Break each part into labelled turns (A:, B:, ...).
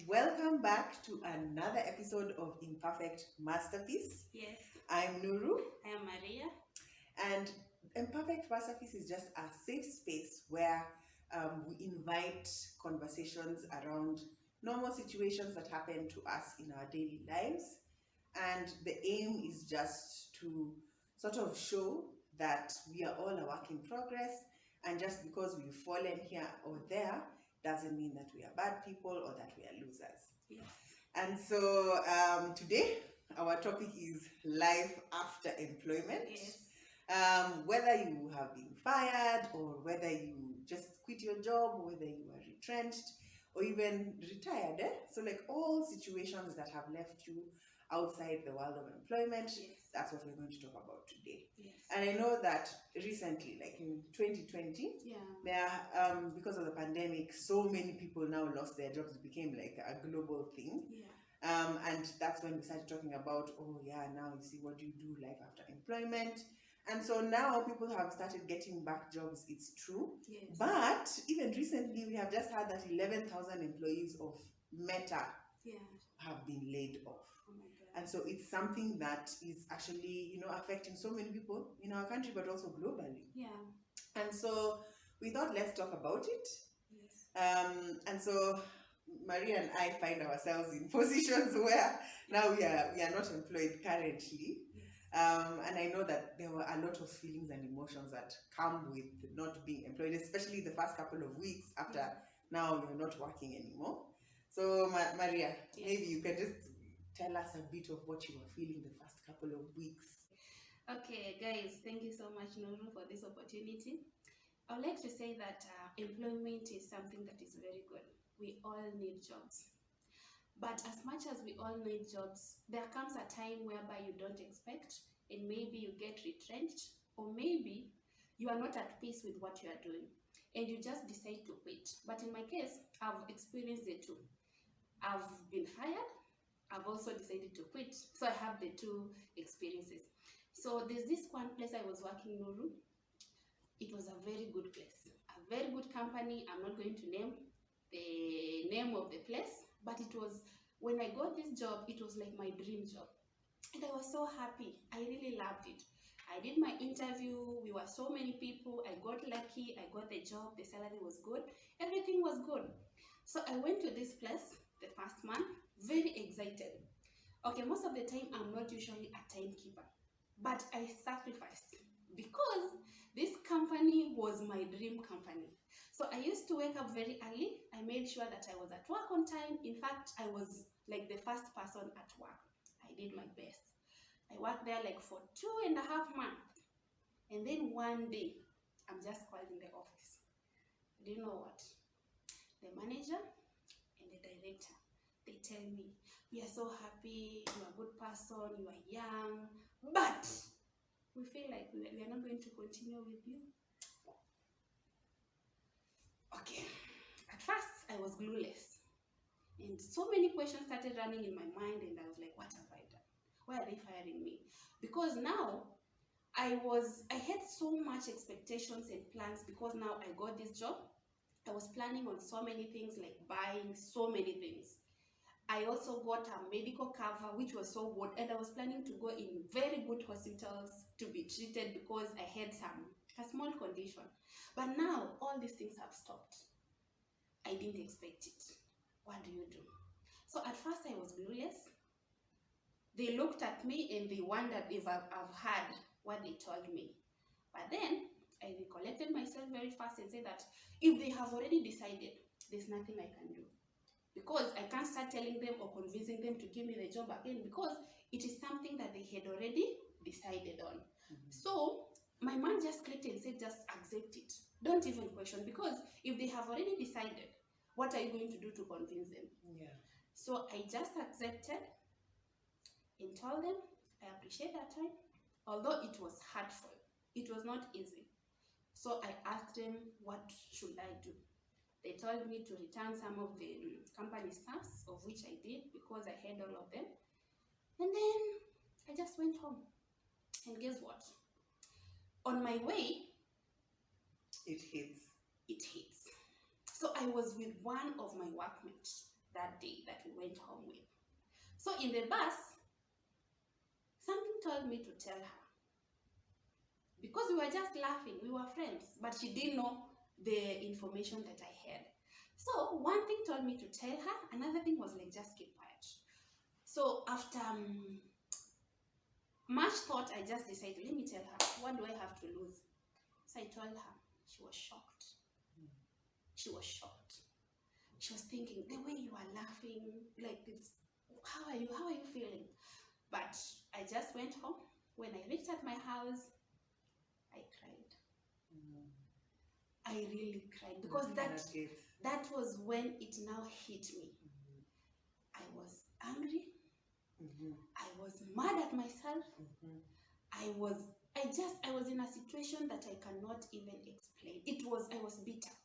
A: Welcome back to another episode of Imperfect Masterpiece.
B: Yes,
A: I'm Nuru,
B: I am Maria.
A: and Imperfect Masterpiece is just a safe space where we invite conversations around normal situations that happen to us in our daily lives. And the aim is just to sort of show that we are all a work in progress, and just because we've fallen here or there doesn't mean that we are bad people or that we are losers.
B: Yes.
A: And so today, our topic is life after employment.
B: Yes.
A: Whether you have been fired, or whether you just quit your job, whether you are retrenched, or even retired. So, like all situations that have left you outside the world of employment,
B: Yes.
A: that's what we're going to talk about today.
B: Yes.
A: And I know that recently, like in 2020,
B: Yeah.
A: there because of the pandemic, so many people now lost their jobs. It became like a global thing.
B: Yeah.
A: And that's when we started talking about, oh yeah, now you see, what do you do life after employment? And so now people have started getting back jobs, it's true.
B: Yes.
A: But even recently, we have just heard that 11,000 employees of Meta
B: Yeah.
A: have been laid off.
B: Oh my God.
A: And so it's something that is actually, affecting so many people in our country, but also globally.
B: Yeah.
A: And so we thought, let's talk about it.
B: Yes.
A: And so Maria and I find ourselves in positions where now we are not employed currently.
B: Yes.
A: And I know that there were a lot of feelings and emotions that come with not being employed, especially the first couple of weeks after now you're not working anymore. So Maria,
B: Yes.
A: maybe you can just tell us a bit of what you were feeling the first couple of weeks.
B: Okay, guys, thank you so much, Nuru, for this opportunity. I would like to say that employment is something that is very good. We all need jobs. But as much as we all need jobs, there comes a time whereby you don't expect, and maybe you get retrenched, or maybe you are not at peace with what you are doing, and you just decide to quit. But in my case, I've experienced it too. I've been fired, I've also decided to quit. So I have the two experiences. So there's this one place I was working, Nuru. It was a very good place, a very good company. I'm not going to name the name of the place, but it was, when I got this job, it was like my dream job. And I was so happy. I really loved it. I did my interview. We were so many people. I got lucky. I got the job. The salary was good. Everything was good. So I went to this place the first month, very excited. Okay, most of the time, I'm not usually a timekeeper, but I sacrificed because this company was my dream company. So I used to wake up very early. I made sure that I was at work on time. In fact, I was like the first person at work. I did my best. I worked there like for 2.5 months. And then one day, I'm just called in the office. Do you know what? The manager and the director, they tell me, we are so happy, you are a good person, you are young, but we feel like we are not going to continue with you. Okay, at first I was clueless, and so many questions started running in my mind, and I was like, what have I done? Why are they firing me? Because now I had so much expectations and plans, because now I got this job. I was planning on so many things, like buying so many things. I also got a medical cover, which was so good, and I was planning to go in very good hospitals to be treated because I had a small condition. But now all these things have stopped. I didn't expect it. What do you do? So at first I was clueless. They looked at me and they wondered if I've heard what they told me. But then I recollected myself very fast and said that if they have already decided, there's nothing I can do. Because I can't start telling them or convincing them to give me the job again, because it is something that they had already decided on. So my mind just clicked and said, just accept it. Don't even question, because if they have already decided, what are you going to do to convince them?
A: Yeah.
B: So I just accepted and told them I appreciate that time, although it was hurtful. It was not easy. So I asked them, what should I do? They told me to return some of the company staffs, of which I did, because I had all of them. And then I just went home. And guess what? On my way,
A: It hits.
B: it hits. So I was with one of my workmates. that day that we went home with. So in the bus, something told me to tell her. Because we were just laughing, we were friends, but she didn't know the information that I had. So one thing told me to tell her, another thing was like, just keep quiet. So after much thought, I just decided, let me tell her, what do I have to lose? So I told her. She was shocked. She was shocked. She was thinking, the way you are laughing, like this, how are you feeling? But I just went home. When I reached at my house, I cried. I really cried because that was when it now hit me. I was angry. I was mad at myself. I was in a situation that I cannot even explain. I was bitter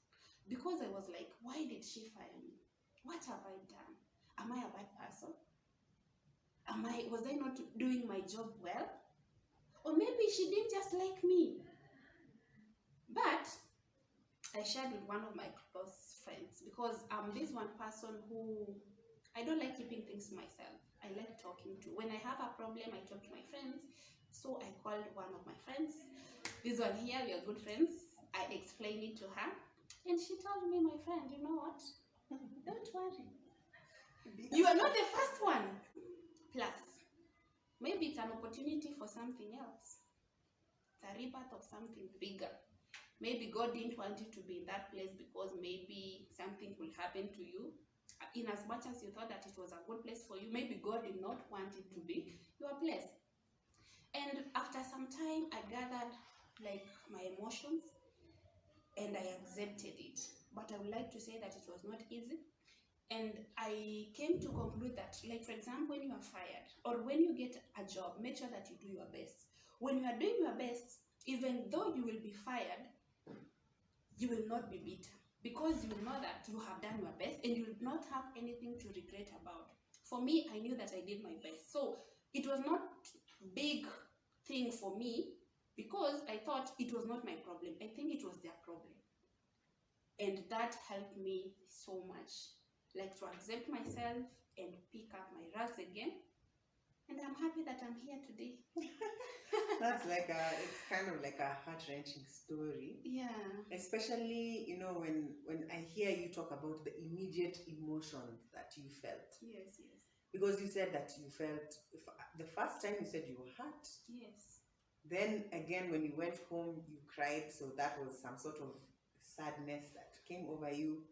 B: because I was like, why did she fire me? What have I done? Am I a bad person? Was I not doing my job well? Or maybe she didn't just like me. But I shared with one of my close friends because I'm this one person who I don't like keeping things to myself. I like talking to. When I have a problem, I talk to my friends. So I called one of my friends. This one here, we are good friends. I explained it to her. And she told me, my friend, you know what? Don't worry. You are not the first one. Plus, maybe it's an opportunity for something else. It's a rebirth of something bigger. Maybe God didn't want you to be in that place because maybe something will happen to you. In as much as you thought that it was a good place for you, maybe God did not want it to be your place. And after some time, I gathered like my emotions and I accepted it. But I would like to say that it was not easy. And I came to conclude that, like, for example, when you are fired or when you get a job, make sure that you do your best. When you are doing your best, even though you will be fired, you will not be bitter because you know that you have done your best and you will not have anything to regret about. For me, I knew that I did my best. So it was not big thing for me because I thought it was not my problem. I think it was their problem. And that helped me so much. Like to accept myself and pick up my rugs again. And I'm happy that I'm here today.
A: That's it's kind of like a heart-wrenching story.
B: Yeah.
A: Especially, when I hear you talk about the immediate emotions that you felt.
B: Yes, yes.
A: Because you said that you felt, the first time you said you were hurt.
B: Yes.
A: Then again, when you went home, you cried. So that was some sort of sadness that came over you.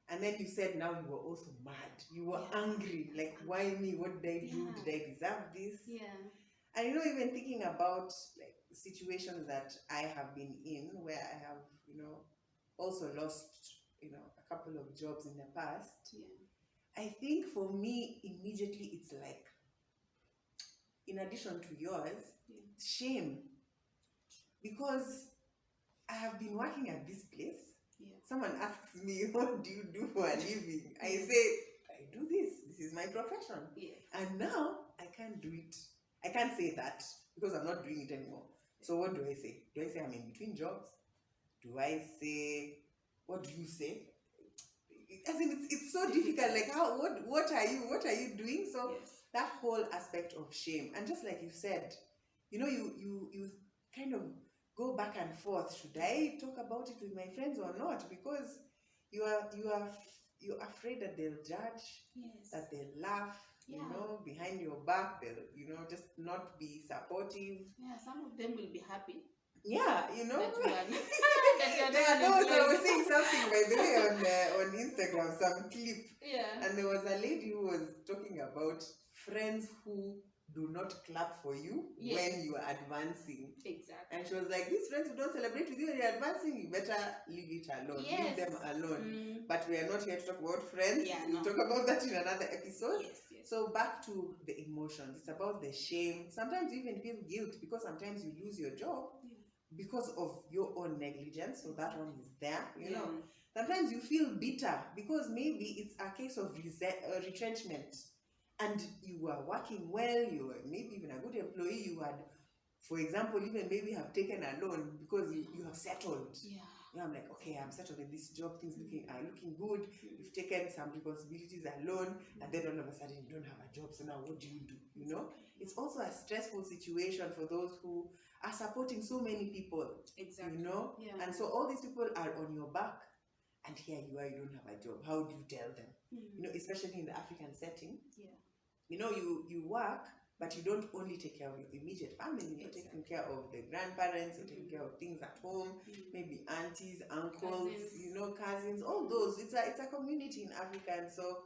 A: And then you said now you were also mad. You were angry. Like, why me? What did I do? Did I deserve this?
B: Yeah.
A: And even thinking about like situations that I have been in where I have, also lost, a couple of jobs in the past.
B: Yeah.
A: I think for me, immediately it's like, in addition to yours, shame. Because I have been working at this place.
B: Yeah.
A: Someone asks me, what do you do for a living? I say, I do this. This is my profession.
B: Yes.
A: And now I can't do it. I can't say that because I'm not doing it anymore. So what do I say? Do I say I'm in between jobs? Do I say, what do you say? I think it's so difficult. Like, what are you doing? So that whole aspect of shame, and just like you said, you kind of go back and forth. Should I talk about it with my friends or not? Because you're afraid that they'll judge, that they'll laugh, behind your back. They'll, just not be supportive.
B: Yeah, some of them will be happy.
A: Yeah,
B: That one.
A: I was seeing something, by the way, on Instagram, some clip.
B: Yeah.
A: And there was a lady who was talking about friends who do not clap for you when you are advancing.
B: Exactly.
A: And she was like, these friends who don't celebrate with you when you're advancing, you better leave it alone. Leave them alone. But we are not here to talk about friends. We'll talk about that in another episode.
B: Yes.
A: So back to the emotions. It's about the shame. Sometimes you even feel guilt because sometimes you lose your job because of your own negligence. So that one is there, you know. Sometimes you feel bitter because maybe it's a case of retrenchment. And you were working well, you were maybe even a good employee, you had, for example, even maybe have taken a loan because you have settled. I'm like, okay, I'm settled in this job, things are looking good. You've taken some responsibilities alone, and then all of a sudden you don't have a job. So now what do? You know, it's also a stressful situation for those who are supporting so many people.
B: Exactly.
A: You know, and so all these people are on your back, and here you are, you don't have a job. How do you tell them? You know, especially in the African setting.
B: Yeah.
A: You know, you work, but you don't only take care of your immediate family. You're taking care of the grandparents, you're taking care of things at home, maybe aunties, uncles, cousins. You know, cousins, all those. It's a community in Africa. And so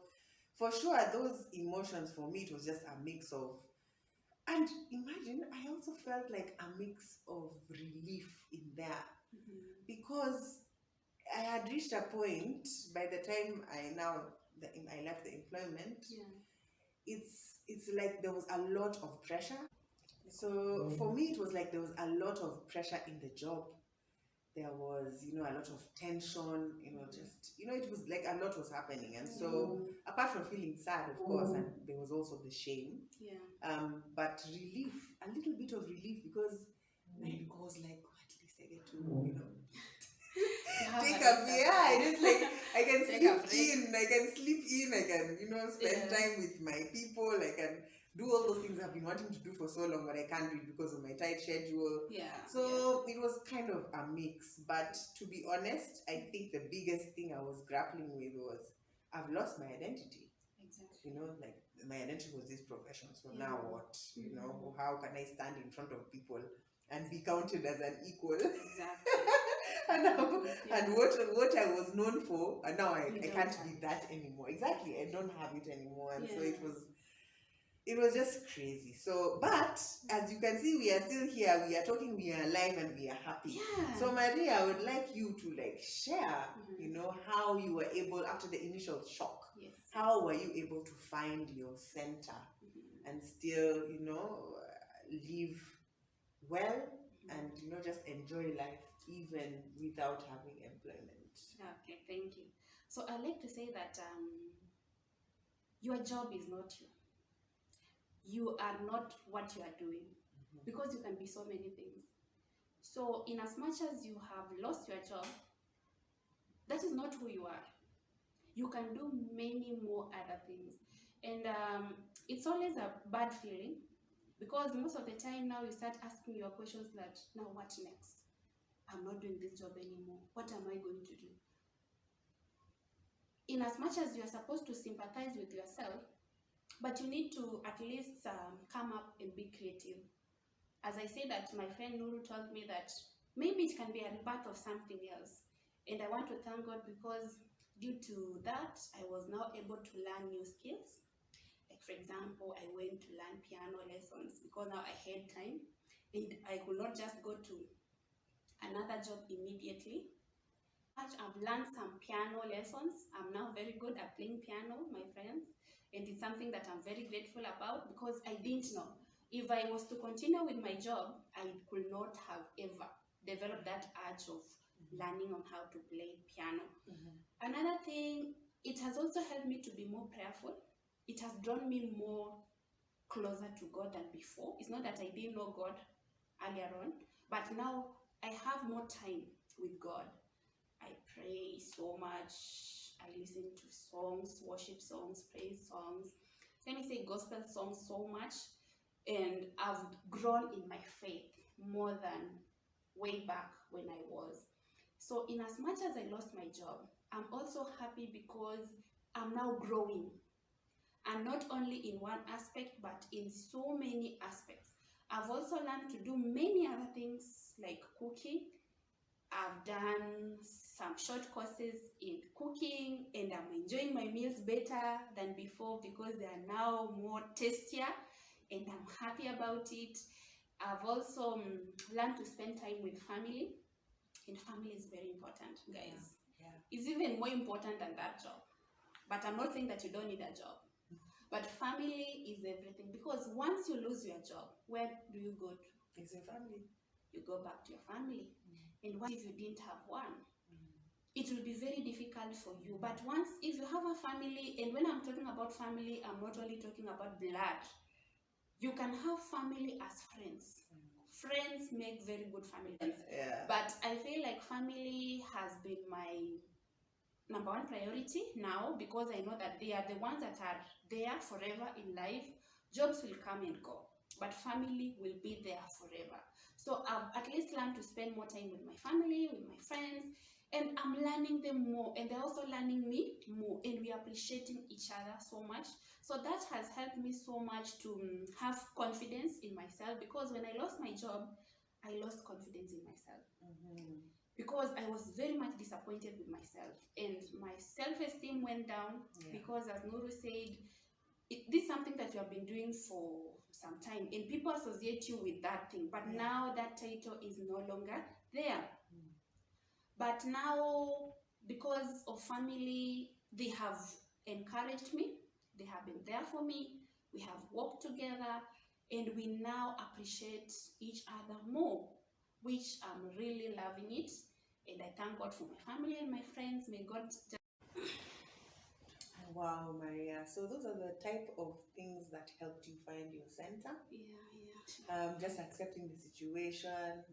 A: for sure, those emotions for me, it was just a mix of, and imagine, I also felt like a mix of relief in there, because I had reached a point by the time I left the employment. It's like there was a lot of pressure. So for me, it was like there was a lot of pressure in the job. There was, you know, a lot of tension, you know, just, you know, it was like a lot was happening. And so apart from feeling sad, of course, and there was also the shame, but relief, a little bit of relief, because my goal was like, oh, at least I get to, you know, take a beer. It's like I can sleep in, I can, you know, spend time with my people, I can do all those things I've been wanting to do for so long, but I can't do it because of my tight schedule. So it was kind of a mix. But to be honest, I think the biggest thing I was grappling with was I've lost my identity. You know, like my identity was this profession. So now what? You know, how can I stand in front of people and be counted as an equal? And what I was known for, and now I can't be that anymore. Exactly, I don't have it anymore, and so it was just crazy. So, but as you can see, we are still here. We are talking. We are alive, and we are happy. So, Maria, I would like you to like share, you know, how you were able after the initial shock. How were you able to find your center and still, you know, live well and, you know, just enjoy life even without having employment?
B: Okay, thank you. So I like to say that your job is not you. You are not what you are doing, because you can be so many things. So in as much as you have lost your job, that is not who you are. You can do many more other things. And it's always a bad feeling, because most of the time now you start asking your questions like, now what next? I'm not doing this job anymore. What am I going to do? In as much as you are supposed to sympathize with yourself, but you need to at least come up and be creative. As I say that, my friend Nuru told me that maybe it can be a rebirth of something else. And I want to thank God, because due to that, I was now able to learn new skills. Like, for example, I went to learn piano lessons because now I had time, and I could not just go to another job immediately. I've learned some piano lessons. I'm now very good at playing piano, my friends, and it's something that I'm very grateful about, because I didn't know. If I was to continue with my job, I could not have ever developed that urge of learning on how to play piano. Another thing, it has also helped me to be more prayerful. It has drawn me more closer to God than before. It's not that I didn't know God earlier on, but now I have more time with God. I pray so much. I listen to songs, worship songs, praise songs. Let me say gospel songs so much. And I've grown in my faith more than way back when I was. So in as much as I lost my job, I'm also happy because I'm now growing. And not only in one aspect, but in so many aspects. I've also learned to do many other things like cooking. I've done some short courses in cooking, and I'm enjoying my meals better than before because they are now more tastier, and I'm happy about it. I've also learned to spend time with family, and family is very important, guys. It's even more important than that job. But I'm not saying that you don't need a job. But family is everything, because once you lose your job, where do you go to?
A: It's your family.
B: You go back to your family. And what if you didn't have one? It will be very difficult for you. But once, if you have a family, and when I'm talking about family, I'm not only talking about blood. You can have family as friends. friends make very good family friends.
A: Yeah.
B: But I feel like family has been my number one priority now, because I know that they are the ones that are there forever in life. Jobs will come and go, but family will be there forever. So I've at least learned to spend more time with my family, with my friends, and I'm learning them more, and they're also learning me more, and we're appreciating each other so much. So that has helped me so much to have confidence in myself, because when I lost my job, I lost confidence in myself, because I was very much disappointed with myself, and my self-esteem went down.
A: Yeah.
B: Because, as Nuru said, this is something that you have been doing for some time, and people associate you with that thing, but
A: Yeah.
B: now that title is no longer there. But now, because of family, they have encouraged me, they have been there for me, we have worked together, and we now appreciate each other more, which I'm really loving it. And I thank God for my family and my friends. May God just...
A: Wow, Maria. So those are the type of things that helped you find your center. Just accepting the situation,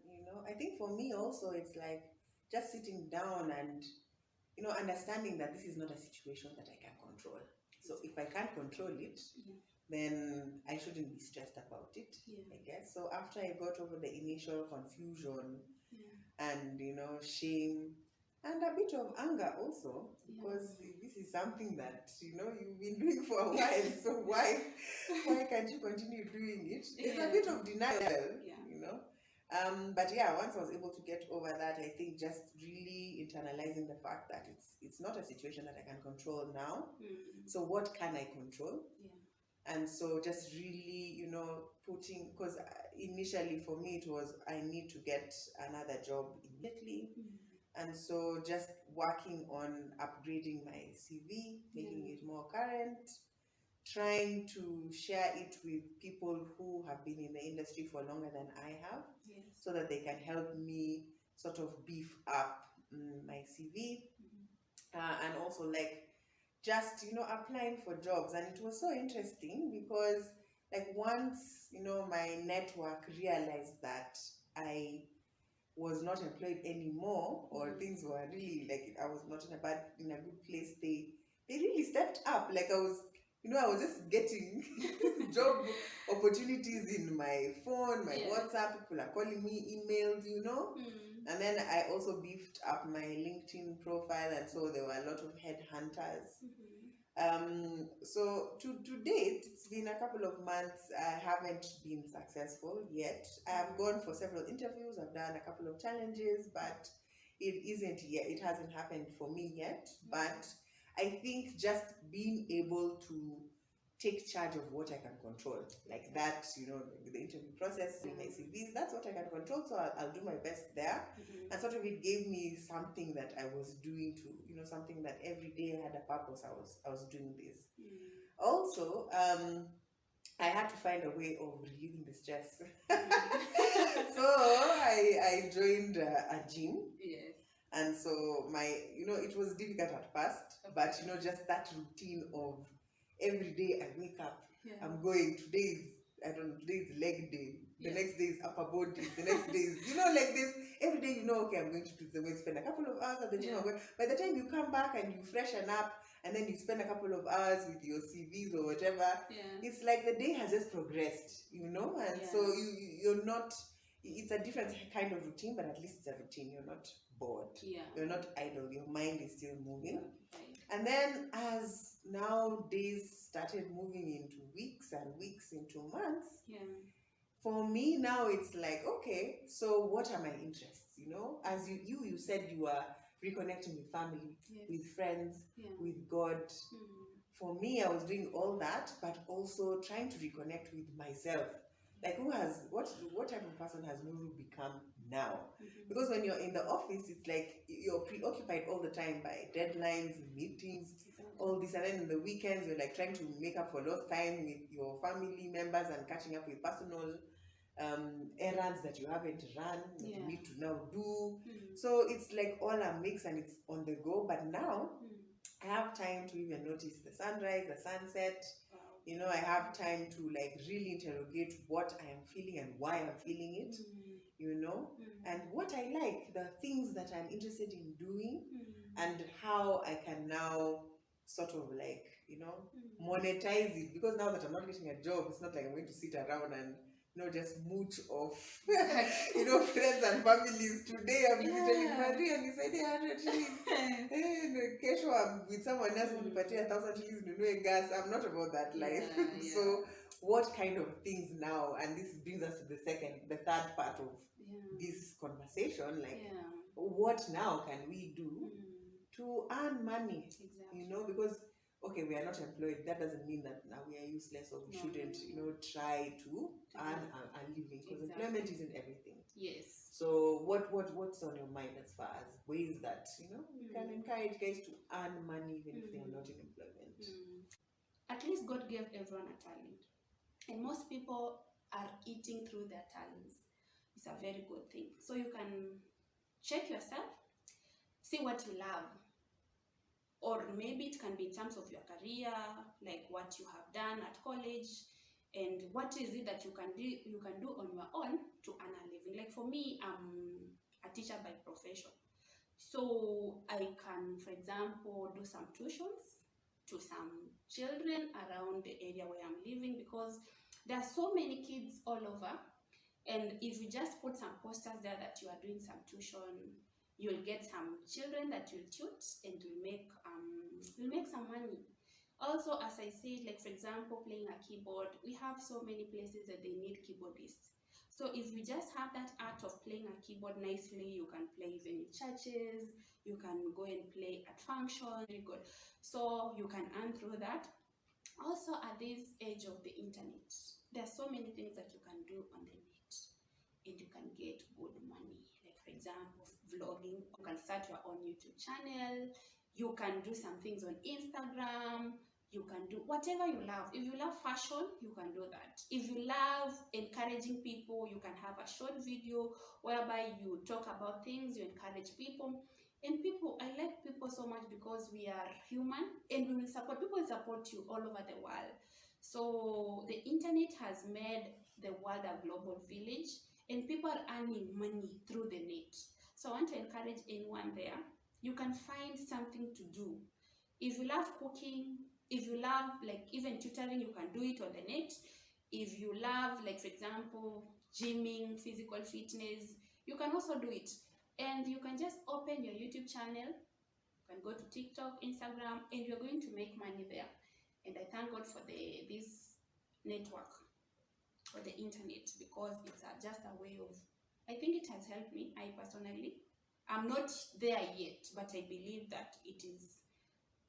A: I think for me also it's like just sitting down and understanding that this is not a situation that I can control. So if I can't control it, then I shouldn't be stressed about it, I guess. So after I got over the initial confusion and shame and a bit of anger also, because this is something that you've been doing for a while, so why can't you continue doing it? There's a bit of denial, but yeah, once I was able to get over that, I think just really internalizing the fact that it's not a situation that I can control now. So what can I control? And so just really, putting, because initially for me it was I need to get another job immediately. And so just working on upgrading my CV, making it more current, trying to share it with people who have been in the industry for longer than I have, so that they can help me sort of beef up my CV, and also like just applying for jobs. And it was so interesting because like once my network realized that I was not employed anymore, or things were really like I was not in a good place, they really stepped up. Like I was just getting job opportunities in my phone, my WhatsApp, people are calling me, emails, and then I also beefed up my LinkedIn profile, and so there were a lot of headhunters. So to date, it's been a couple of months. I haven't been successful yet. I have gone for several interviews. I've done a couple of challenges, but it hasn't happened for me yet. But I think just being able to take charge of what I can control, like that, the interview process, my CVs, that's what I can control. So I'll do my best there. And sort of it gave me something that I was doing to, something that every day had a purpose. I was doing this. Also, I had to find a way of relieving the stress. So I joined a gym. And so it was difficult at first, but just that routine of every day I wake up, I'm going, today is leg day, the next day is upper body, the next day is, like this, every day okay, I'm going to do the way, spend a couple of hours at the gym. By the time you come back and you freshen up, and then you spend a couple of hours with your CVs or whatever, it's like the day has just progressed, and so you're not, it's a different kind of routine, but at least it's a routine. You're not bored. You're not idle. Your mind is still moving. And then as now days started moving into weeks and weeks into months, for me now it's like, okay, so what are my interests? As you said, you are reconnecting with family, with friends, with God. For me, I was doing all that, but also trying to reconnect with myself. Like what type of person has Nuru become now? Because when you're in the office, it's like you're preoccupied all the time by deadlines, meetings, all this, and then in the weekends you're like trying to make up for lost time with your family members and catching up with personal errands that you haven't run, that you need to now do. So it's like all a mix and it's on the go. But now I have time to even notice the sunrise, the sunset, I have time to like really interrogate what I am feeling and why I'm feeling it, and what I like, the things that I'm interested in doing, and how I can now sort of like, monetize it. Because now that I'm not getting a job, it's not like I'm going to sit around and just mooch off, friends and families. Today I'm telling Maria and he said 100 shillings. Kesho I'm with someone else who nipatia 1,000 shillings ninunue gas. I'm not about that life. So what kind of things now? And this brings us to the third part of this conversation. Like, what now can we do to earn money?
B: Exactly.
A: Because okay, we are not employed. That doesn't mean that now we are useless or we shouldn't, try to earn a living. Because employment isn't everything.
B: Yes.
A: So what's on your mind as far as ways that we can encourage guys to earn money even if they are not in employment?
B: At least God gave everyone a talent, and most people are eating through their talents. It's a very good thing. So you can check yourself, see what you love, or maybe it can be in terms of your career, like what you have done at college, and what is it that you can do on your own to earn a living. Like for me, I'm a teacher by profession, so I can, for example, do some tuitions to some children around the area where I'm living, because there are so many kids all over. And if you just put some posters there that you are doing some tuition, you'll get some children that you'll tutor, and you'll make some money. Also, as I said, like for example, playing a keyboard, we have so many places that they need keyboardists. So if you just have that art of playing a keyboard nicely, you can play even in churches, you can go and play at functions, very good. So you can earn through that. Also, at this age of the internet, there are so many things that you can do on the net, and you can get good money. Like for example, vlogging. You can start your own YouTube channel. You can do some things on Instagram. You can do whatever you love. If you love fashion, you can do that. If you love encouraging people, you can have a short video whereby you talk about things, you encourage people. And people, I like people so much because we are human, and we will support people, will support you all over the world. So the internet has made the world a global village, and people are earning money through the net. So I want to encourage anyone there. You can find something to do. If you love cooking, if you love like even tutoring, you can do it on the net. If you love, like for example, gymming, physical fitness, you can also do it. And you can just open your YouTube channel. You can go to TikTok, Instagram, and you're going to make money there. And I thank God for this network or the internet, because it's just a way of, I think it has helped me. I personally, I'm not there yet, but I believe that it is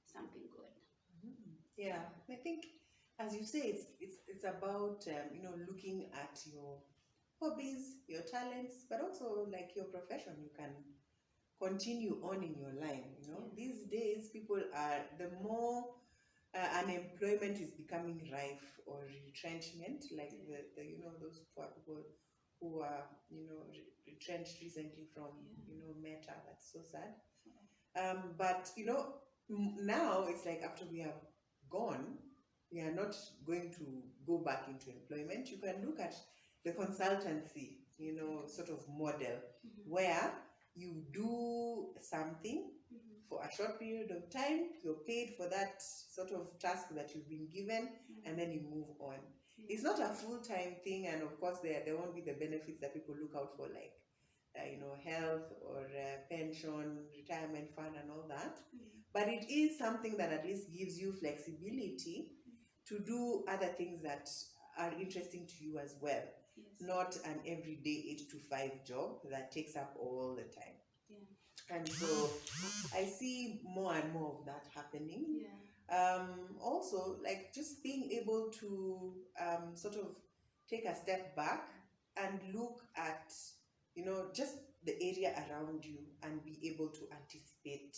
B: something good.
A: Yeah, I think, as you say, it's about looking at your hobbies, your talents, but also like your profession. You can continue on in your line. These days people are, the more unemployment is becoming rife, or retrenchment, like the those poor people who are retrenched recently from Meta. That's so sad. But now it's like, after we have gone, we are not going to go back into employment. You can look at the consultancy, sort of model, where you do something for a short period of time, you're paid for that sort of task that you've been given, and then you move on. It's not a full-time thing, and of course there won't be the benefits that people look out for, like health or pension, retirement fund, and all that. But it is something that at least gives you flexibility to do other things that are interesting to you as well.
B: Yes.
A: Not an everyday 8 to 5 job that takes up all the time. And so I see more and more of that happening. Also, like just being able to sort of take a step back and look at just the area around you, and be able to anticipate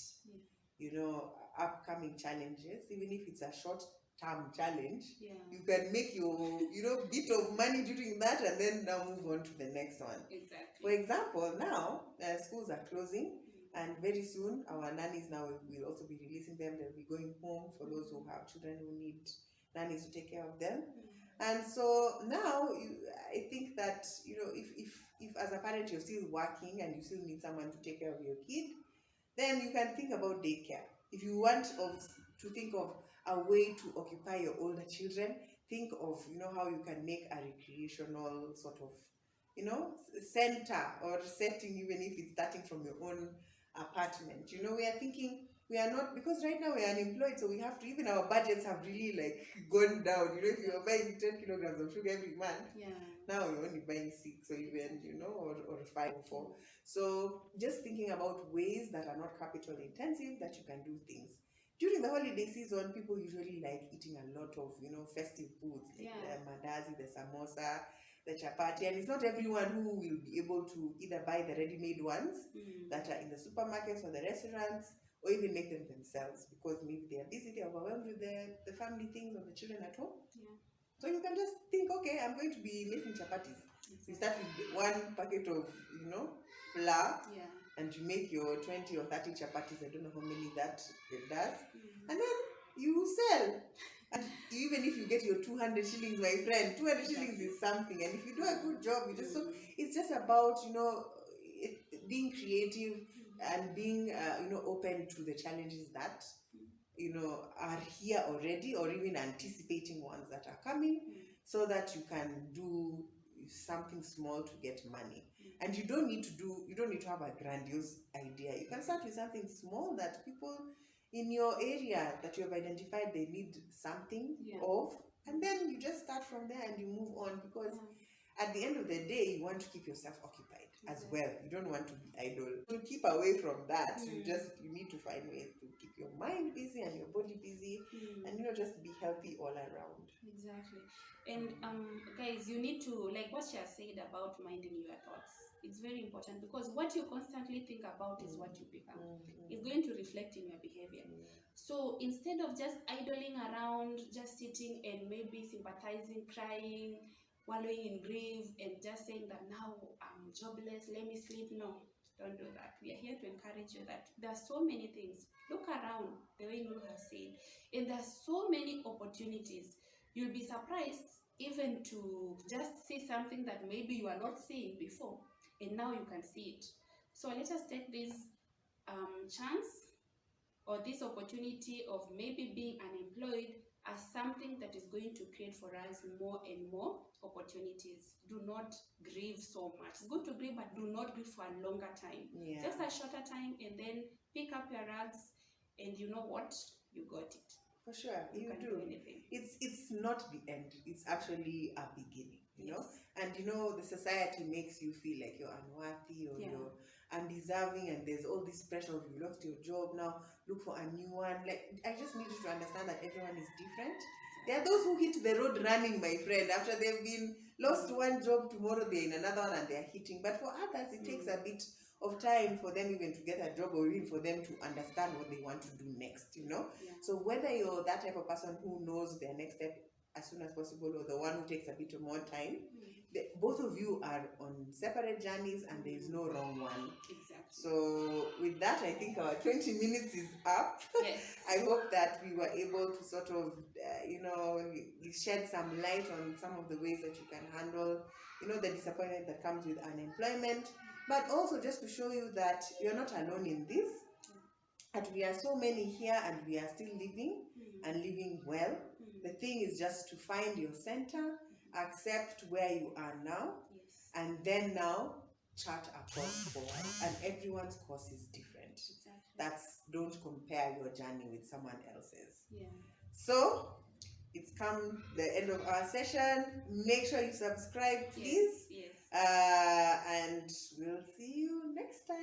A: upcoming challenges. Even if it's a short term challenge, you can make your bit of money during that, and then now move on to the next one.
B: Exactly.
A: For example, now schools are closing, and very soon our nannies now will also be releasing them. They'll be going home for those who have children who need nannies to take care of them. And so now I think that, if as a parent you're still working and you still need someone to take care of your kid, then you can think about daycare. If you want to think of a way to occupy your older children, think of how you can make a recreational sort of center or setting, even if it's starting from your own apartment. We are thinking, we are not, because right now we are unemployed, so we have to, even our budgets have really like gone down. If you are buying 10 kilograms of sugar every month, now you're only buying 6 or even or 5 or 4. So just thinking about ways that are not capital intensive, that you can do things. During the holiday season, people usually like eating a lot of festive foods, like the mandazi, the samosa, the chapati, and it's not everyone who will be able to either buy the ready-made ones that are in the supermarkets or the restaurants, or even make them themselves, because maybe they are busy, they're overwhelmed with the family things or the children at home. So you can just think, okay, I'm going to be making chapatis. You start with one packet of flour, and you make your 20 or 30 chapatis. I don't know how many that it does. And then you sell. And even if you get your 200 shillings, my friend, 200 shillings is something. And if you do a good job, so it's just about being creative and being open to the challenges that are here already, or even anticipating ones that are coming, so that you can do something small to get money. And you don't need to have a grandiose idea. You can start with something small that people in your area that you have identified they need something of, and then you just start from there and you move on, because at the end of the day you want to keep yourself occupied as well. You don't want to be idle. To keep away from that, you need to find ways to keep your mind busy and your body busy, and just be healthy all around.
B: Exactly. And guys, you need to, like what she has said about minding your thoughts. It's very important, because what you constantly think about is what you become. It's going to reflect in your behavior. So instead of just idling around, just sitting and maybe sympathizing, crying, wallowing in grief, and just saying that now I'm jobless, let me sleep. No, don't do that. We are here to encourage you that there are so many things. Look around, the way Nuru has said, and there are so many opportunities. You'll be surprised even to just see something that maybe you are not seeing before, and now you can see it. So let us take this chance or this opportunity of maybe being unemployed as something that is going to create for us more and more opportunities. Do not grieve so much. It's good to grieve, but do not grieve for a longer time. Just a shorter time, and then pick up your rags, and you know what? You got it.
A: For sure,
B: you can do anything.
A: It's not the end. It's actually a beginning. And the society makes you feel like you're unworthy, or you're undeserving, and there's all this pressure of, you lost your job, now look for a new one. Like, I just need you to understand that everyone is different. There are those who hit the road running, my friend, after they've been lost one job, tomorrow they're in another one and they're hitting. But for others, it takes a bit of time for them even to get a job, or even for them to understand what they want to do next. So whether you're that type of person who knows their next step as soon as possible, or the one who takes a bit more time, both of you are on separate journeys, and there is no wrong one.
B: Exactly.
A: So with that, I think our 20 minutes is up.
B: Yes.
A: I hope that we were able to sort of shed some light on some of the ways that you can handle the disappointment that comes with unemployment, but also just to show you that you're not alone in this, and we are so many here, and we are still living and living well. The thing is just to find your center, accept where you are now, and then now chart a course forward. And everyone's course is different.
B: Exactly.
A: Don't compare your journey with someone else's. So it's come the end of our session. Make sure you subscribe, please.
B: Yes.
A: And we'll see you next time.